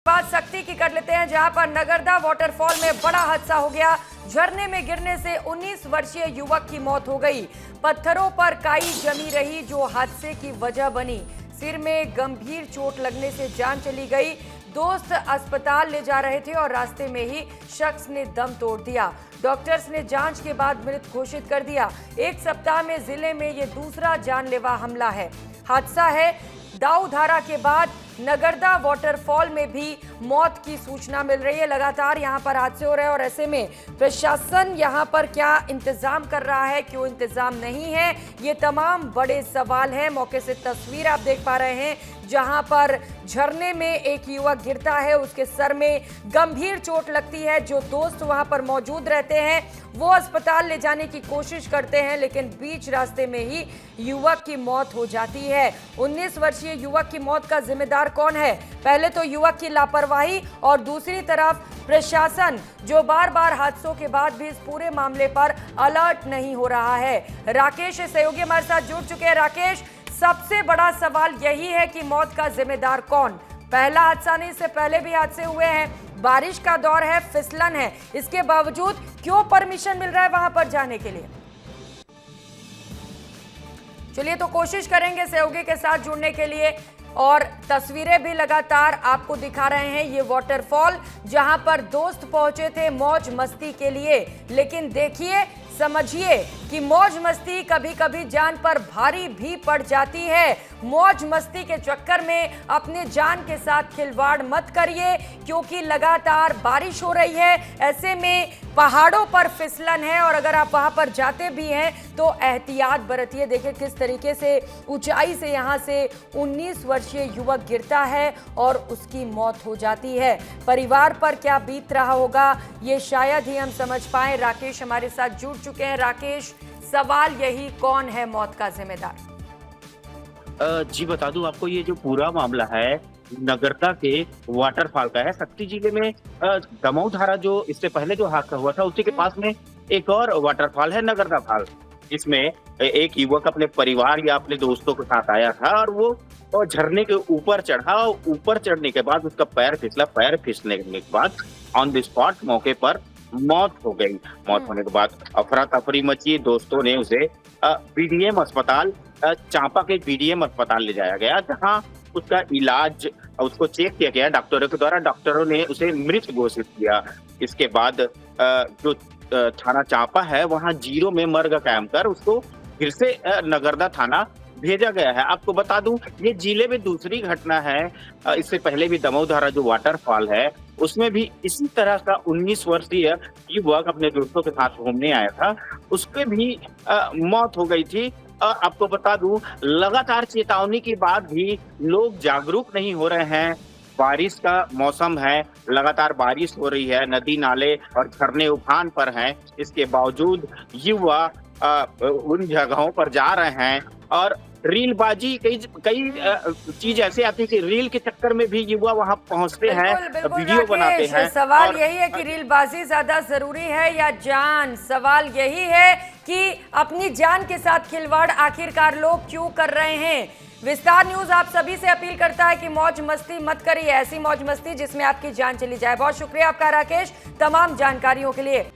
बात सख्ती की कर लेते हैं, जहां पर नगरदा वाटरफॉल में बड़ा हादसा हो गया। झरने में गिरने से 19 वर्षीय युवक की मौत हो गई। पत्थरों पर काई जमी रही जो हादसे की वजह बनी। सिर में गंभीर चोट लगने से जान चली गई। दोस्त अस्पताल ले जा रहे थे और रास्ते में ही शख्स ने दम तोड़ दिया। डॉक्टर्स ने जांच के बाद मृत घोषित कर दिया। एक सप्ताह में जिले में ये दूसरा जानलेवा हमला है। हादसा है दाऊधारा के बाद नगरदा वाटरफॉल में भी मौत की सूचना मिल रही है। लगातार यहां पर हादसे हो रहे हैं और ऐसे में प्रशासन यहां पर क्या इंतजाम कर रहा है, क्यों इंतजाम नहीं है, ये तमाम बड़े सवाल हैं। मौके से तस्वीर आप देख पा रहे हैं जहां पर झरने में एक युवक गिरता है, उसके सर में गंभीर चोट लगती है। जो दोस्त वहां पर मौजूद रहते हैं वो अस्पताल ले जाने की कोशिश करते हैं, लेकिन बीच रास्ते में ही युवक की मौत हो जाती है। 19 वर्षीय युवक की मौत का जिम्मेदार कौन है? पहले तो युवक की लापरवाही और दूसरी तरफ प्रशासन जो बार बार हादसों के बाद भी इस पूरे मामले पर अलर्ट नहीं हो रहा है। राकेश सहयोगी हमारे साथ जुड़ चुके हैं। राकेश, सबसे बड़ा सवाल यही है कि मौत का जिम्मेदार कौन? पहला हादसा नहीं, इससे पहले भी हादसे हुए हैं। बारिश का दौर है, फिसलन है, इसके बावजूद क्यों परमिशन मिल रहा है वहां पर जाने के लिए? चलिए तो कोशिश करेंगे सहयोगी के साथ जुड़ने के लिए, और तस्वीरें भी लगातार आपको दिखा रहे हैं। ये वाटरफॉल जहां पर दोस्त पहुंचे थे मौज मस्ती के लिए, लेकिन देखिए समझिए कि मौज मस्ती कभी कभी जान पर भारी भी पड़ जाती है। मौज मस्ती के चक्कर में अपने जान के साथ खिलवाड़ मत करिए, क्योंकि लगातार बारिश हो रही है। ऐसे में पहाड़ों पर फिसलन है और अगर आप वहां पर जाते भी हैं तो एहतियात बरतिए। देखिए किस तरीके से ऊंचाई से यहां से 19 वर्षीय युवक गिरता है और उसकी मौत हो जाती है। परिवार पर क्या बीत रहा होगा ये शायद ही हम समझ पाए। राकेश हमारे साथ जुड़ चुके हैं। राकेश, सवाल यही, कौन है मौत का जिम्मेदार? जी बता दूं आपको, ये जो पूरा मामला है नगरदा के वाटरफॉल का है। शक्ति जिले में दमऊ धारा जो इससे पहले जो हादसा हुआ था उसी के पास में एक और वाटरफॉल है नगरदा फॉल, जिसमें एक युवक अपने परिवार या अपने दोस्तों के साथ आया था और वो झरने के ऊपर चढ़ा। ऊपर चढ़ने के बाद उसका पैर फिसला। पैर फिसलने के बाद ऑन द स्पॉट मौके पर मौत हो गई। मौत होने के बाद अफरा तफरी मची। दोस्तों ने उसे बीडीएम अस्पताल, चांपा के बीडीएम अस्पताल ले जाया गया, जहां उसका इलाज, उसको चेक किया गया डॉक्टरों के द्वारा। डॉक्टरों ने उसे मृत घोषित किया। इसके बाद जो थाना चांपा है वहां 0 में मर्ग कायम कर उसको फिर से नगरदा थाना भेजा गया है। आपको बता दूं, ये जिले में दूसरी घटना है। इससे पहले भी दमऊ धारा जो वाटरफॉल है उसमें भी इसी तरह का 19 वर्षीय युवक अपने दोस्तों के साथ घूमने आया था, उसके भी मौत हो गई थी। आपको बता दूं, लगातार चेतावनी के बाद भी लोग जागरूक नहीं हो रहे हैं। बारिश का मौसम है, लगातार बारिश हो रही है, नदी नाले और झरने उफान पर हैं। इसके बावजूद युवा उन जगहों पर जा रहे हैं और रीलबाजी, कई चीज ऐसे आती है कि रील के चक्कर में भी युवा वहां पहुंचते हैं, वीडियो बनाते हैं। सवाल यही है कि रीलबाजी ज्यादा जरूरी है या जान? सवाल यही है कि अपनी जान के साथ खिलवाड़ आखिरकार लोग क्यों कर रहे हैं? विस्तार न्यूज आप सभी से अपील करता है कि मौज मस्ती मत करिए, ऐसी मौज मस्ती जिसमें आपकी जान चली जाए। बहुत शुक्रिया आपका राकेश, तमाम जानकारियों के लिए।